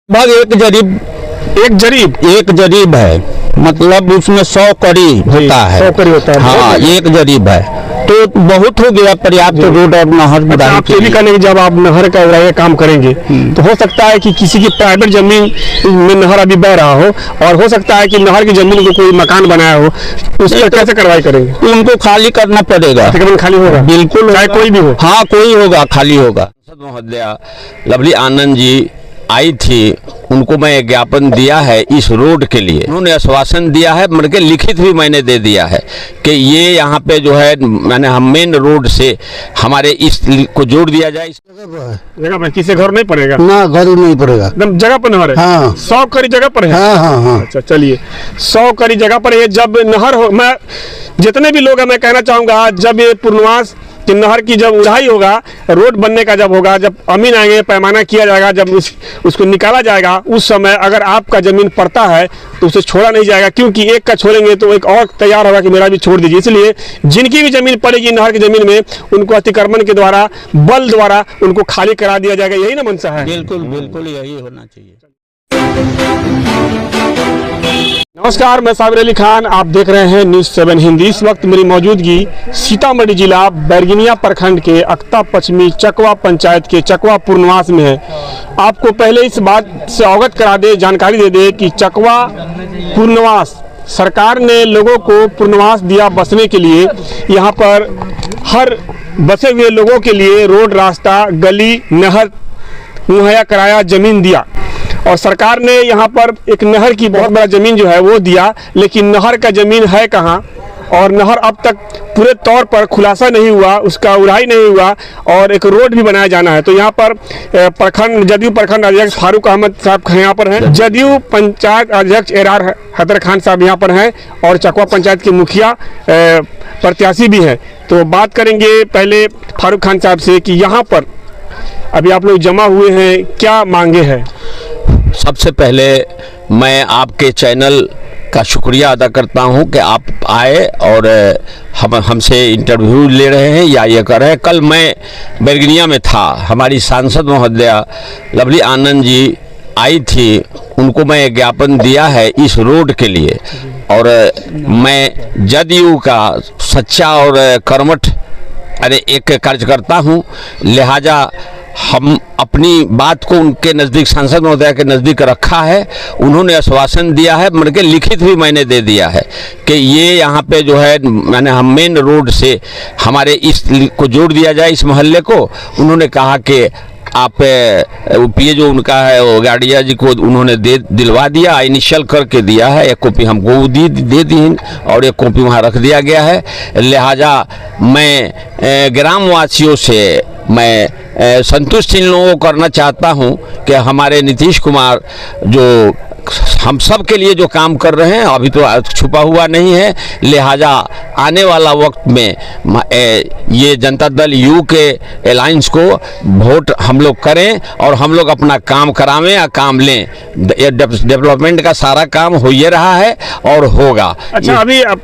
भाग एक जरीब है, मतलब उसमें 100 कड़ी होता है। 100 कड़ी होता है। हाँ, एक जरीब है तो बहुत हो गया, पर्याप्त रोड और नहर बनाने आप ये भी कहने की जब आप नहर का उड़ाई काम करेंगे तो हो सकता है कि किसी की प्राइवेट जमीन में नहर अभी बह रहा हो, और हो सकता है कि नहर की जमीन को कोई मकान बनाया हो, उस पर कैसे कार्रवाई करेंगे? तो उनको खाली करना पड़ेगा। अतिक्रमण खाली होगा? बिल्कुल, चाहे कोई भी हो। हाँ, कोई होगा, खाली होगा। सांसद महोदया लवली आनंद जी आई थी, उनको मैं ज्ञापन दिया है इस रोड के लिए। उन्होंने आश्वासन दिया है, मतलब लिखित भी मैंने दे दिया है कि ये यहाँ पे जो है मैंने हम मेन रोड से हमारे इस को जोड़ दिया जाए। जगह पर किसी घर नहीं पड़ेगा ना, घर नहीं पड़ेगा, एकदम जगह पर नहर है। हाँ। 100 कड़ी जगह पर है। हाँ हाँ हाँ। अच्छा, चलिए 100 कड़ी जगह पर ये जब नहर हो, मैं जितने भी लोग हैं मैं कहना चाहूँगा, जब ये पूर्णवास कि नहर की जब उड़ाई होगा, रोड बनने का जब होगा, जब अमीन आएंगे, पैमाना किया जाएगा, जब उसको निकाला जाएगा, उस समय अगर आपका ज़मीन पड़ता है तो उसे छोड़ा नहीं जाएगा, क्योंकि एक का छोड़ेंगे तो एक और तैयार होगा कि मेरा भी छोड़ दीजिए। इसलिए जिनकी भी ज़मीन पड़ेगी नहर की ज़मीन में, उनको अतिक्रमण के द्वारा, बल द्वारा उनको खाली करा दिया जाएगा। यही ना मंशा है? बिल्कुल बिल्कुल यही होना चाहिए। नमस्कार, मैं साबिर अली खान, आप देख रहे हैं न्यूज़ 7 हिंदी। इस वक्त मेरी मौजूदगी सीतामढ़ी जिला बैरगनिया प्रखंड के अक्ता पश्चिमी चकवा पंचायत के चकवा पूर्णवास में है। आपको पहले इस बात से अवगत करा दे, जानकारी दे दे कि चकवा पूर्णवास सरकार ने लोगों को पूर्णवास दिया बसने के लिए। यहाँ पर हर बसे हुए लोगों के लिए रोड, रास्ता, गली, नहर मुहैया कराया, ज़मीन दिया, और सरकार ने यहाँ पर एक नहर की बहुत बड़ा ज़मीन जो है वो दिया, लेकिन नहर का ज़मीन है कहाँ, और नहर अब तक पूरे तौर पर खुलासा नहीं हुआ, उसका उड़ाई नहीं हुआ, और एक रोड भी बनाया जाना है। तो यहाँ पर प्रखंड जदयू प्रखंड अध्यक्ष फारूक अहमद साहब यहाँ पर हैं, जदयू पंचायत अध्यक्ष एरार हैदर खान साहब यहाँ पर हैं, और चकवा पंचायत के मुखिया प्रत्याशी भी हैं। तो बात करेंगे पहले फारूक खान साहब से कि यहाँ पर अभी आप लोग जमा हुए हैं, क्या मांगे हैं? सबसे पहले मैं आपके चैनल का शुक्रिया अदा करता हूं कि आप आए और हमसे इंटरव्यू ले रहे हैं या ये कर रहे हैं। कल मैं बैरगनिया में था, हमारी सांसद महोदया लवली आनंद जी आई थी, उनको मैं ज्ञापन दिया है इस रोड के लिए, और मैं जदयू का सच्चा और कर्मठ एक कार्यकर्ता हूं, लिहाजा हम अपनी बात को उनके नज़दीक, सांसद महोदया के नज़दीक रखा है। उन्होंने आश्वासन दिया है, मतलब लिखित भी मैंने दे दिया है कि ये यहाँ पे जो है मैंने हम मेन रोड से हमारे इस को जोड़ दिया जाए, इस मोहल्ले को। उन्होंने कहा कि आप ये जो उनका है वो गाड़िया जी को उन्होंने दिलवा दिया, इनिशियल करके दिया है, एक कॉपी हमको दे दी और एक कॉपी वहाँ रख दिया गया है। लिहाजा मैं ग्रामवासियों से मैं संतुष्ट इन लोगों को करना चाहता हूं कि हमारे नीतीश कुमार जो हम सब के लिए जो काम कर रहे हैं अभी तो छुपा हुआ नहीं है, लिहाजा आने वाला वक्त में ये जनता दल यू के अलायंस को वोट हम लोग करें और हम लोग अपना काम करावें या काम लें। डेवलपमेंट का सारा काम हो ही रहा है और होगा। अच्छा, अभी आप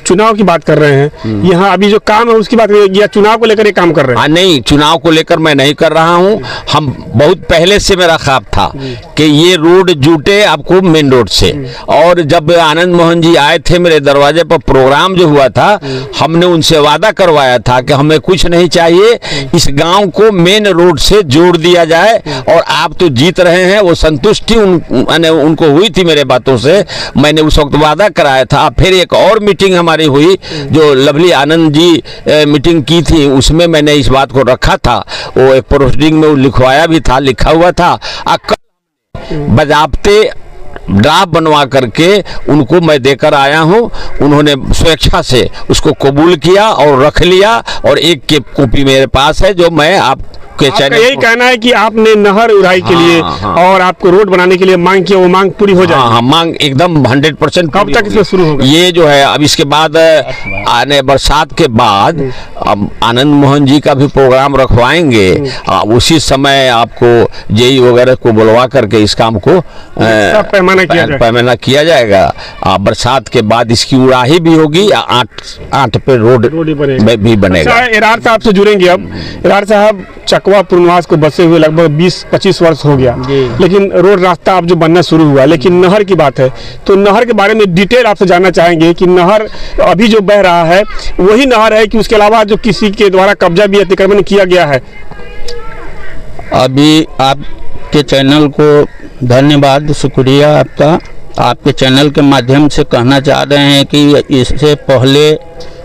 चुनाव की बात कर रहे हैं, यहाँ अभी जो काम है उसकी बात या चुनाव को लेकर ये काम कर रहे हैं? नहीं, चुनाव को लेकर मैं नहीं कर रहा हूँ। हम बहुत पहले से मेरा ख्वाब था कि ये रोड जुटे आपको मेन रोड से, और जब आनंद मोहन जी आए थे मेरे दरवाजे पर, प्रोग्राम जो हुआ था, हमने उनसे वादा करवाया था कि हमें कुछ नहीं चाहिए, इस गांव को मेन रोड से जोड़ दिया जाए, और आप तो जीत रहे हैं। वो संतुष्टि उनको हुई थी मेरे बातों से, मैंने उस वक्त वादा कराया था। फिर एक और मीटिंग हमारी हुई जो लवली आनंद जी मीटिंग की थी, उसमें मैंने इस बात को रखा था, वो एक प्रोसीडिंग में लिखवाया भी था, लिखा हुआ था। बजाबते ड्राफ्ट बनवा करके उनको मैं देकर आया हूं, उन्होंने स्वेच्छा से उसको कबूल किया और रख लिया, और एक की कॉपी मेरे पास है जो मैं आपके चैनल। यही कहना है कि आपने नहर उड़ाई के लिए और आपको रोड बनाने के लिए मांग किया, वो मांग पूरी हो जाए? हाँ, मांग एकदम 100%। कब तक इसमें शुरू होगा? ये जो है अब इसके बाद आने बरसात के बाद अब आनंद मोहन जी का भी प्रोग्राम रखवाएंगे, उसी समय आपको जेई वगैरह को बुलवा करके इस काम को पैमाना पैमाना किया जाएगा। बरसात के बाद इसकी उड़ाही भी होगी, 8 पे रोड भी बनेगा। अच्छा, इरार साहब से जुड़ेंगे अब। इरार साहब, चकवा पुरनवास को बसे हुए लगभग 20-25 वर्ष हो गया, लेकिन रोड रास्ता अब जो बनना शुरू हुआ, लेकिन नहर की बात है तो नहर के बारे में डिटेल आपसे जानना चाहेंगे कि नहर अभी जो बह रहा है वही नहर है कि उसके अलावा जो किसी के द्वारा कब्जा भी अतिक्रमण किया गया है? अभी आपके चैनल को धन्यवाद, शुक्रिया आपका। आपके चैनल के माध्यम से कहना चाह रहे हैं कि इससे पहले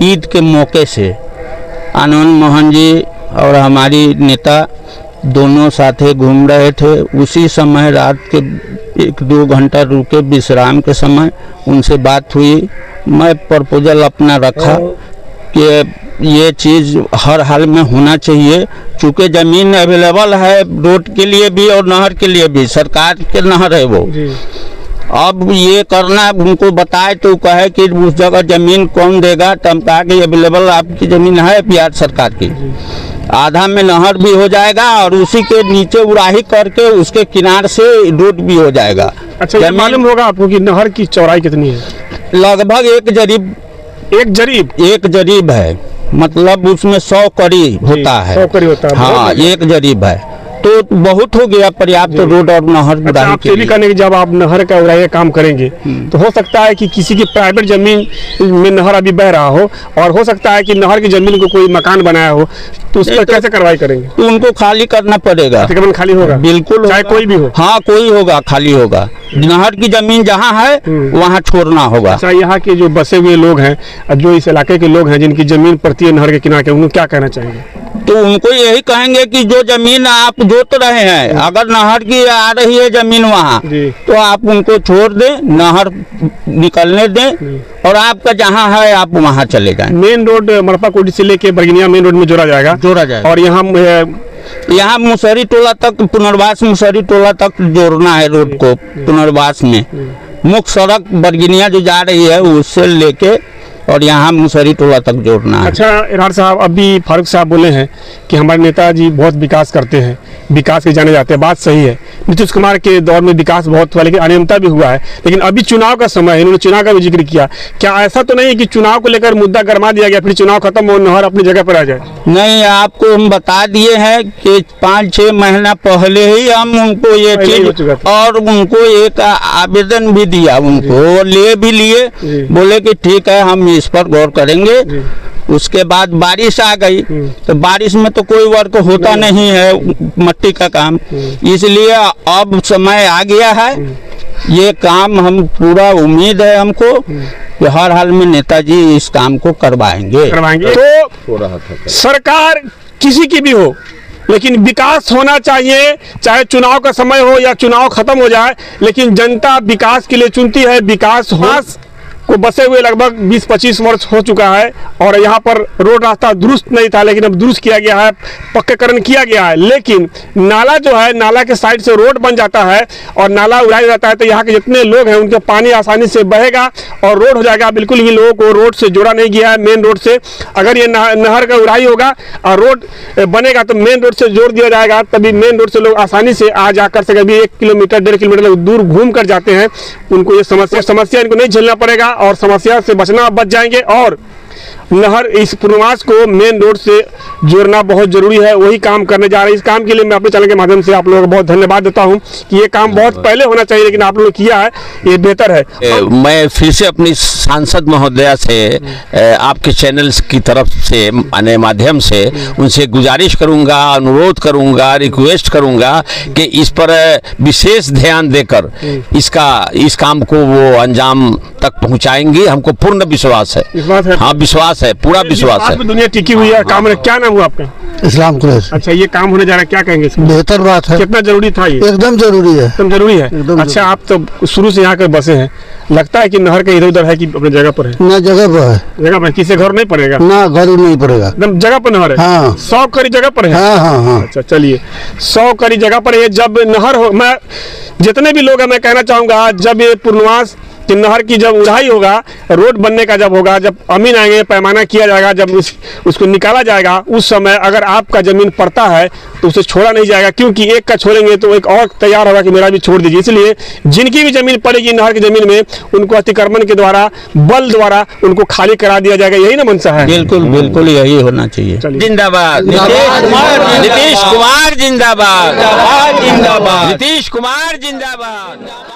ईद के मौके से आनंद मोहन जी और हमारी नेता दोनों साथे घूम रहे थे। उसी समय रात के 1-2 घंटा रुके विश्राम के समय उनसे बात हुई। मैं प्रपोजल अपना रखा कि ये चीज़ हर हाल में होना चाहिए, चूँकि ज़मीन अवेलेबल है रोड के लिए भी और नहर के लिए भी, सरकार के नहर है वो। अब ये करना उनको बताए तो कहे कि उस जगह ज़मीन कौन देगा, तो हम कहा कि अवेलेबल आपकी ज़मीन है बिहार सरकार की, आधा में नहर भी हो जाएगा और उसी के नीचे उड़ाही करके उसके किनारे से रोड भी हो जाएगा। अच्छा, ये मालूम होगा आपको कि नहर की चौड़ाई कितनी है? लगभग एक जरीब है, मतलब उसमें 100 कड़ी होता है। 100 कड़ी होता है, हाँ, एक जरीब है तो बहुत हो गया, पर्याप्त रोड और नहर। अच्छा, आप करने की जब आप नहर का उड़ाई काम करेंगे तो हो सकता है कि किसी की प्राइवेट जमीन में नहर अभी बह रहा हो और हो सकता है कि नहर की जमीन को कोई मकान बनाया हो, तो उस पर कैसे कार्रवाई करेंगे? तो उनको खाली करना पड़ेगा। अतिक्रमण खाली होगा? बिल्कुल, चाहे कोई भी हो। हाँ, कोई होगा, खाली होगा। नहर की जमीन जहाँ है वहाँ छोड़ना होगा। अच्छा, यहाँ के जो बसे हुए लोग हैं, जो इस इलाके के लोग हैं जिनकी जमीन पड़ती है नहर के किनारे, उनको क्या कहना चाहेंगे? तो उनको यही कहेंगे कि जो जमीन आप जोत रहे हैं, अगर नहर की आ रही है जमीन वहाँ, तो आप उनको छोड़ दें, नहर निकलने दें और आपका जहाँ है आप वहाँ चले जाएं। मेन रोड मरपा कोटी से लेके बरगिनिया मेन रोड में जोड़ा जाएगा और यहाँ मुसहरी टोला तक, पुनर्वास मुसहरी टोला तक जोड़ना है रोड को। पुनर्वास में मुख्य सड़क बरगिनिया जो जा रही है उससे लेके और यहाँ मुसहरी टोला तक जोड़ना है। अच्छा, इरहार साहब, अभी फारूक साहब बोले हैं कि हमारे नेताजी बहुत विकास करते हैं, विकास के जाने जाते हैं, बात सही है। नीतीश कुमार के दौर में विकास बहुत हुआ, लेकिन अनियमितता भी हुआ है। लेकिन अभी चुनाव का समय है, इन्होंने चुनाव का भी जिक्र किया। क्या ऐसा तो नहीं है कि चुनाव को लेकर मुद्दा गरमा दिया गया, फिर चुनाव खत्म हो नहर अपनी जगह पर आ जाए? नहीं, आपको हम बता दिए हैं कि 5-6 महीना पहले ही हम उनको ये चीज और उनको एक आवेदन भी दिया, उनको ले भी लिए, बोले कि ठीक है हम इस पर गौर करेंगे। उसके बाद बारिश आ गई, तो बारिश में तो कोई वर्क होता नहीं है, मट्टी का काम, इसलिए अब समय आ गया है। ये काम हम पूरा उम्मीद है हमको कि हर हाल में नेताजी इस काम को करवाएंगे। तो सरकार किसी की भी हो, लेकिन विकास होना चाहिए, चाहे चुनाव का समय हो या चुनाव खत्म हो जाए, लेकिन जनता विकास के लिए चुनती है। विकास को बसे हुए लगभग 20-25 वर्ष हो चुका है और यहाँ पर रोड रास्ता दुरुस्त नहीं था, लेकिन अब दुरुस्त किया गया है, पक्काकरण किया गया है। लेकिन नाला जो है, नाला के साइड से रोड बन जाता है और नाला उड़ाया जाता है, तो यहाँ के जितने लोग हैं उनके पानी आसानी से बहेगा और रोड हो जाएगा। बिल्कुल ही लोगों को रोड से जोड़ा नहीं गया है मेन रोड से। अगर ये नहर का उड़ाई होगा और रोड बनेगा तो मेन रोड से जोड़ दिया जाएगा, तभी मेन रोड से लोग आसानी से आ जा कर सके। अभी 1 किलोमीटर 1.5 किलोमीटर दूर घूम कर जाते हैं, उनको ये समस्या इनको नहीं झेलना पड़ेगा और समस्या से बच जाएंगे। और नहर इस पुनर्वास को मेन रोड से जोड़ना बहुत जरूरी है, वही काम करने जा रहे हैं। इस काम के लिए मैं अपने चैनल के माध्यम से आप लोगों को बहुत धन्यवाद देता हूं कि ये काम बहुत पहले होना चाहिए, लेकिन आप लोगों ने किया है, ये बेहतर है। मैं फिर से अपनी सांसद महोदया से आपके चैनल की तरफ से माध्यम से उनसे गुजारिश करूंगा, अनुरोध करूंगा, रिक्वेस्ट करूंगा कि इस पर विशेष ध्यान देकर इस काम को वो अंजाम तक पहुंचाएंगे। हमको पूर्ण विश्वास है। हाँ, विश्वास है, पूरा विश्वास है। दुनिया टिकी हुई है काम। क्या नाम हुआ आपका? इस्लाम कुरैश। अच्छा, ये काम होने जा रहा है, क्या कहेंगे? बेहतर बात है। कितना जरूरी था ये? एकदम जरूरी है, एकदम जरूरी है। अच्छा, आप तो शुरू से यहाँ के बसे हैं, लगता है कि नहर के इधर उधर है कि अपने जगह पर है? ना, जगह पर है। जगह पर किसी घर नहीं पड़ेगा? ना, घर नहीं पड़ेगा, एकदम जगह पर नहर है। हाँ। 100 कड़ी जगह पर है। हाँ। अच्छा, चलिए, 100 कड़ी जगह पर है। जब नहर हो, मैं जितने भी लोग हैं मैं कहना चाहूंगा, जब ये पुनर्वास कि नहर की जब उड़ाई होगा, रोड बनने का जब होगा, जब अमीन आएंगे, पैमाना किया जाएगा, जब उसको निकाला जाएगा, उस समय अगर आपका ज़मीन पड़ता है तो उसे छोड़ा नहीं जाएगा, क्योंकि एक का छोड़ेंगे तो एक और तैयार होगा कि मेरा भी छोड़ दीजिए। इसलिए जिनकी भी ज़मीन पड़ेगी नहर की ज़मीन में, उनको अतिक्रमण के द्वारा, बल द्वारा उनको खाली करा दिया जाएगा। यही ना मंशा है? बिल्कुल बिल्कुल यही होना चाहिए। जिंदाबाद नीतीश कुमार, जिंदाबाद नीतीश कुमार, जिंदाबाद।